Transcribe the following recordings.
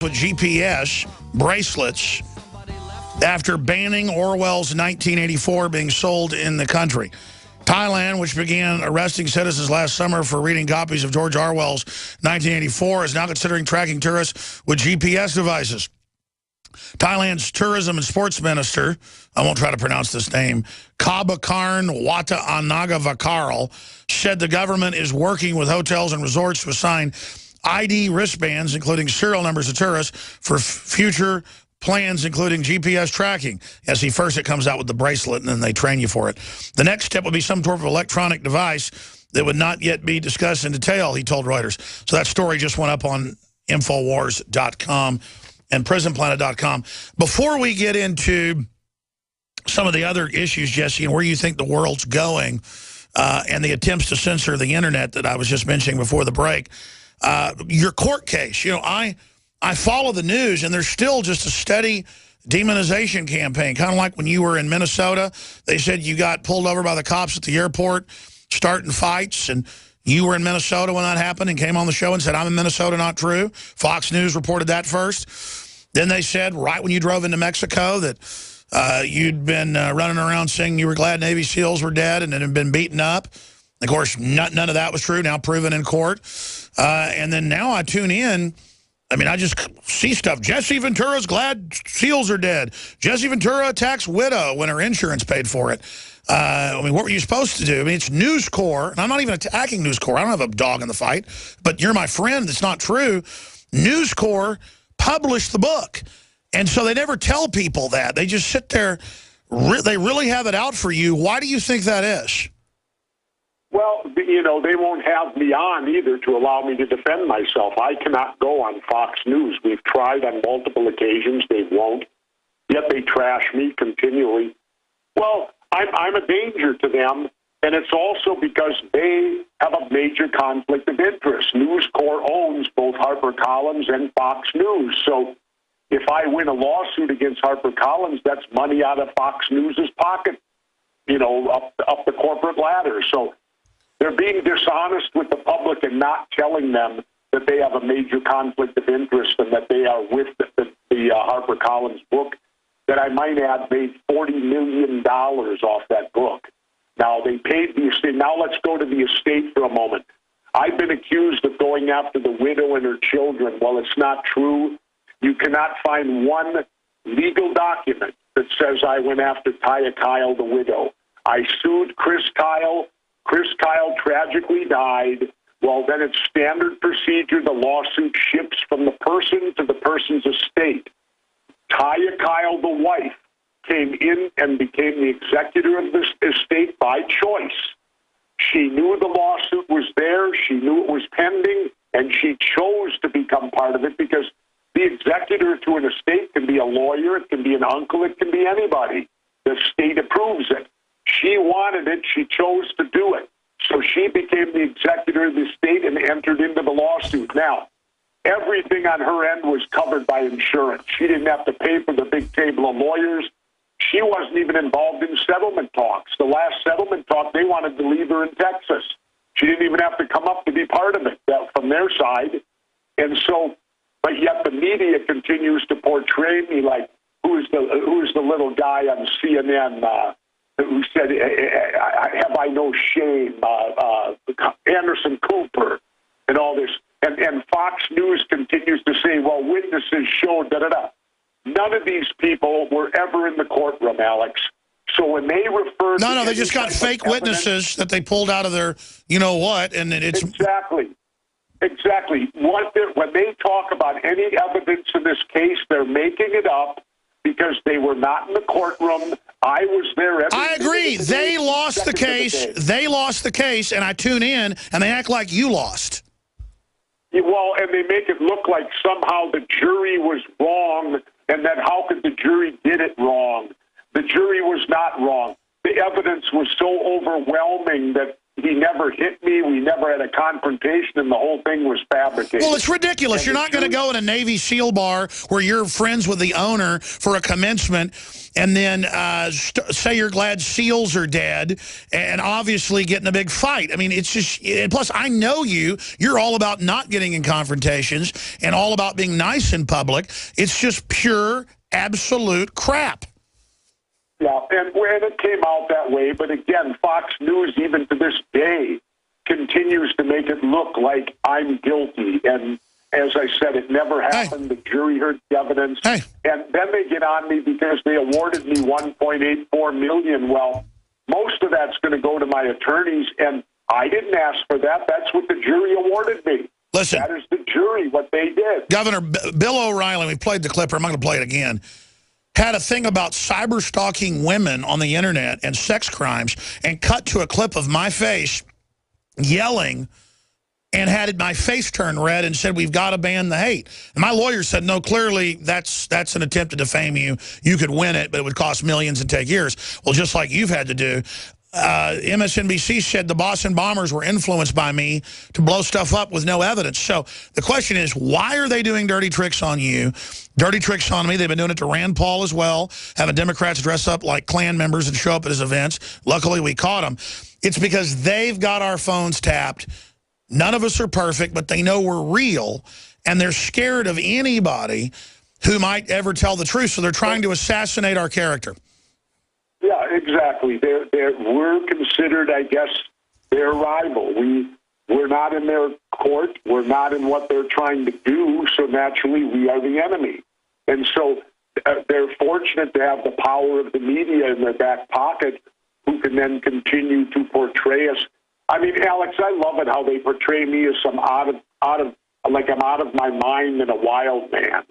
with GPS bracelets after banning Orwell's 1984 being sold in the country. Thailand, which began arresting citizens last summer for reading copies of George Orwell's 1984, is now considering tracking tourists with GPS devices. Thailand's tourism and sports minister, I won't try to pronounce this name, Kabakarn Wataanagavakarl, said the government is working with hotels and resorts to assign ID wristbands, including serial numbers of tourists, for future plans, including GPS tracking. Yes, first it comes out with the bracelet, and then they train you for it. The next step would be some sort of electronic device that would not yet be discussed in detail, he told Reuters. So that story just went up on Infowars.com and PrisonPlanet.com. Before we get into some of the other issues, Jesse, and where you think the world's going, and the attempts to censor the internet that I was just mentioning before the break, your court case, you know, I follow the news, and there's still just a steady demonization campaign, kind of like when you were in Minnesota. They said you got pulled over by the cops at the airport starting fights, and you were in Minnesota when that happened and came on the show and said, I'm in Minnesota, not true. Fox News reported that first. Then they said right when you drove into Mexico that you'd been running around saying you were glad Navy SEALs were dead and had been beaten up. Of course, none of that was true, now proven in court. And then now I tune in. I mean, I just see stuff. Jesse Ventura's glad SEALs are dead. Jesse Ventura attacks widow when her insurance paid for it. I mean, what were you supposed to do? I mean, it's News Corp, and I'm not even attacking News Corp. I don't have a dog in the fight, but you're my friend. That's not true. News Corp published the book, and so they never tell people that. They just sit there. They really have it out for you. Why do you think that is? Well, you know, they won't have me on either to allow me to defend myself. I cannot go on Fox News. We've tried on multiple occasions. They won't. Yet they trash me continually. Well, I'm a danger to them, and it's also because they have a major conflict of interest. News Corp owns both HarperCollins and Fox News. So if I win a lawsuit against HarperCollins, that's money out of Fox News's pocket, you know, up the corporate ladder. So they're being dishonest with the public and not telling them that they have a major conflict of interest and that they are with the HarperCollins book that I might add made $40 million off that book. Now, they paid the estate. Now let's go to the estate for a moment. I've been accused of going after the widow and her children. Well, it's not true. You cannot find one legal document that says I went after Taya Kyle, the widow. I sued Chris Kyle. Chris Kyle tragically died. Well, then it's standard procedure. The lawsuit ships from the person to the person's estate. Taya Kyle, the wife, came in and became the executor of this estate by choice. She knew the lawsuit was there. She knew it was pending, and she chose to become part of it because the executor to an estate can be a lawyer, it can be an uncle, it can be anybody. The state approves it. She wanted it. She chose to do it. So she became the executor of the estate and entered into the lawsuit. Now, everything on her end was covered by insurance. She didn't have to pay for the big table of lawyers. She wasn't even involved in settlement talks. The last settlement talk, they wanted to leave her in Texas. She didn't even have to come up to be part of it from their side. And so, but yet the media continues to portray me like, who's the little guy on CNN who said, have I no shame, Anderson Cooper, and all this. And Fox News continues to say, well, witnesses showed, da-da-da. None of these people were ever in the courtroom, Alex. So when they refer to... No, they just got fake witnesses that they pulled out of their you-know-what, and it's... Exactly. When they talk about any evidence in this case, they're making it up because they were not in the courtroom. I was there every I agree. They lost the case. They lost the case, and I tune in, and they act like you lost. Well, and they make it look like somehow the jury was wrong and that how could the jury did it wrong. The jury was not wrong. The evidence was so overwhelming that he never hit me. We never had a confrontation and the whole thing was fabricated. Well, it's ridiculous. You're not going to go in a Navy SEAL bar where you're friends with the owner for a commencement and then say you're glad SEALs are dead and obviously get in a big fight. I mean, it's just, and plus I know you. You're all about not getting in confrontations and all about being nice in public. It's just pure, absolute crap. Yeah, and it came out that way, but again, Fox News, even to this day, continues to make it look like I'm guilty. And as I said, it never happened. The jury heard the evidence. And then they get on me because they awarded me $1.84 million. Well, most of that's going to go to my attorneys, and I didn't ask for that. That's what the jury awarded me. Listen. That is the jury, what they did. Governor Bill O'Reilly, we played the clip, I'm not going to play it again, had a thing about cyber stalking women on the internet and sex crimes and cut to a clip of my face yelling and had my face turn red and said, we've got to ban the hate. And my lawyer said, no, clearly that's an attempt to defame you. You could win it, but it would cost millions and take years. Well, just like you've had to do. MSNBC said the Boston bombers were influenced by me to blow stuff up with no evidence. So the question is, why are they doing dirty tricks on you? Dirty tricks on me. They've been doing it to Rand Paul as well, having Democrats dress up like Klan members and show up at his events. Luckily, we caught them. It's because they've got our phones tapped. None of us are perfect, but they know we're real, and they're scared of anybody who might ever tell the truth, so they're trying to assassinate our character. Yeah, exactly. We're considered, I guess, their rival. We're not in their court. We're not in what they're trying to do, so naturally we are the enemy. And so they're fortunate to have the power of the media in their back pocket who can then continue to portray us. I mean, Alex, I love it how they portray me as some like I'm out of my mind and a wild man.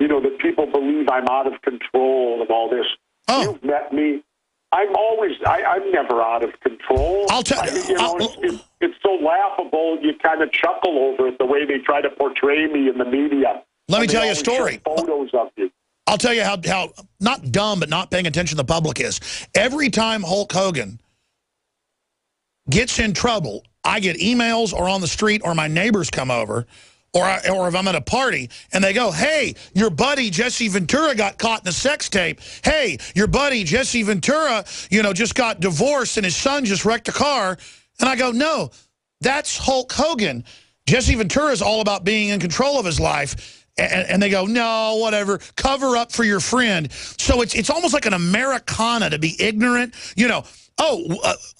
You know, that people believe I'm out of control and all this. Oh. You've met me. I'm never out of control. I'll tell you. It's so laughable. You kind of chuckle over it, the way they try to portray me in the media. Let me tell you a story. Photos of you. I'll tell you how not dumb, but not paying attention to the public is. Every time Hulk Hogan gets in trouble, I get emails or on the street or my neighbors come over, or if I'm at a party, and they go, hey, your buddy Jesse Ventura got caught in a sex tape. Hey, your buddy Jesse Ventura, just got divorced and his son just wrecked a car. And I go, no, that's Hulk Hogan. Jesse Ventura is all about being in control of his life. And they go, no, whatever, cover up for your friend. So it's almost like an Americana to be ignorant.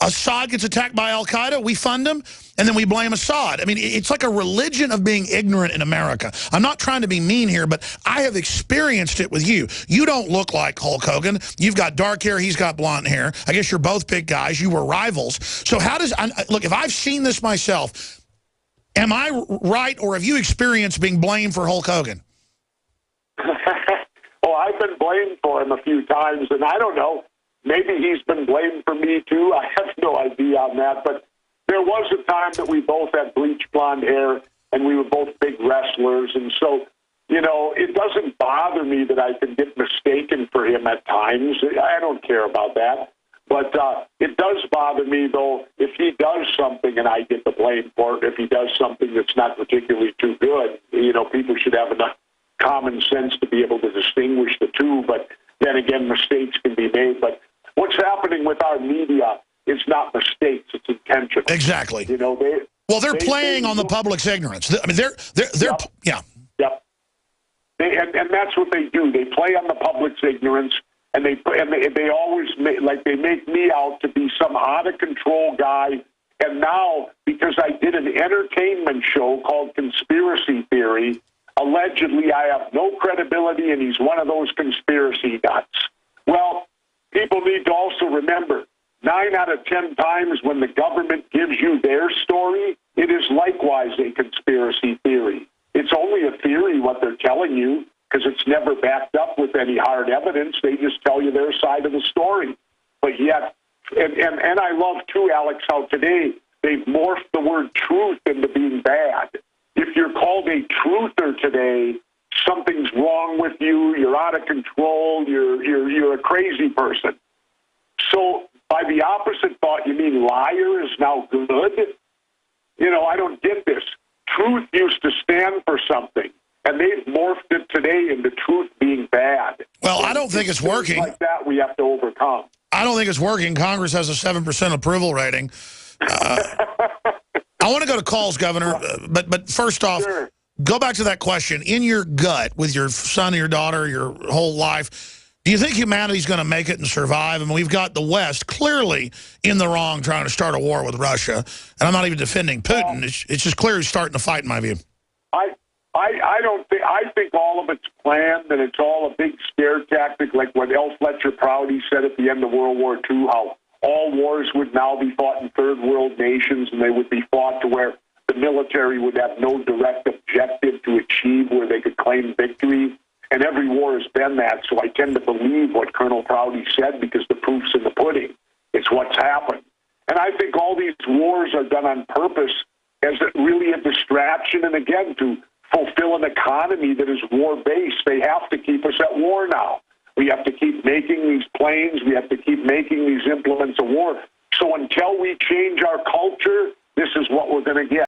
Assad gets attacked by Al-Qaeda, we fund him, and then we blame Assad. I mean, it's like a religion of being ignorant in America. I'm not trying to be mean here, but I have experienced it with you. You don't look like Hulk Hogan. You've got dark hair, he's got blonde hair. I guess you're both big guys. You were rivals. So look, if I've seen this myself, am I right, or have you experienced being blamed for Hulk Hogan? Well, I've been blamed for him a few times, and I don't know. Maybe he's been blamed for me, too. I have no idea on that. But there was a time that we both had bleached blonde hair, and we were both big wrestlers. And so, it doesn't bother me that I can get mistaken for him at times. I don't care about that. But it does bother me, though, if he does something and I get the blame for it, if he does something that's not particularly too good. People should have enough common sense to be able to distinguish the two. But then again, mistakes can be made. But what's happening with our media is not mistakes; it's intentional. Exactly. They're playing on the public's ignorance. I mean, yeah. Yep. And that's what they do. They play on the public's ignorance, and they always make me out to be some out of control guy. And now, because I did an entertainment show called Conspiracy Theory, allegedly I have no credibility, and he's one of those conspiracy nuts. Well, people need to also remember, 9 out of 10 times when the government gives you their story, it is likewise a conspiracy theory. It's only a theory, what they're telling you, because it's never backed up with any hard evidence. They just tell you their side of the story. But yet, and I love, too, Alex, how today they've morphed the word truth into being bad. If you're called a truther today, something's wrong with you, you're out of control, you're a crazy person. So by the opposite thought, you mean liar is now good? I don't get this. Truth used to stand for something, and they've morphed it today into truth being bad. Well, I don't think it's working. Like that, we have to overcome. I don't think it's working. Congress has a 7% approval rating. I want to go to calls, Governor, but first off, Sure. Go back to that question. In your gut, with your son or your daughter, your whole life, do you think humanity's going to make it and survive? I mean, we've got the West clearly in the wrong trying to start a war with Russia. And I'm not even defending Putin. It's just clear he's starting to fight, in my view. I don't think, I think all of it's planned, and it's all a big scare tactic, like what L. Fletcher Prouty said at the end of World War II, how all wars would now be fought in third world nations, and they would be fought to where the military would have no direct objective to achieve where they could claim victory. And every war has been that, so I tend to believe what Colonel Prouty said because the proof's in the pudding. It's what's happened. And I think all these wars are done on purpose as really a distraction, and again, to fulfill an economy that is war-based. They have to keep us at war now. We have to keep making these planes. We have to keep making these implements of war. So until we change our culture, this is what we're going to get.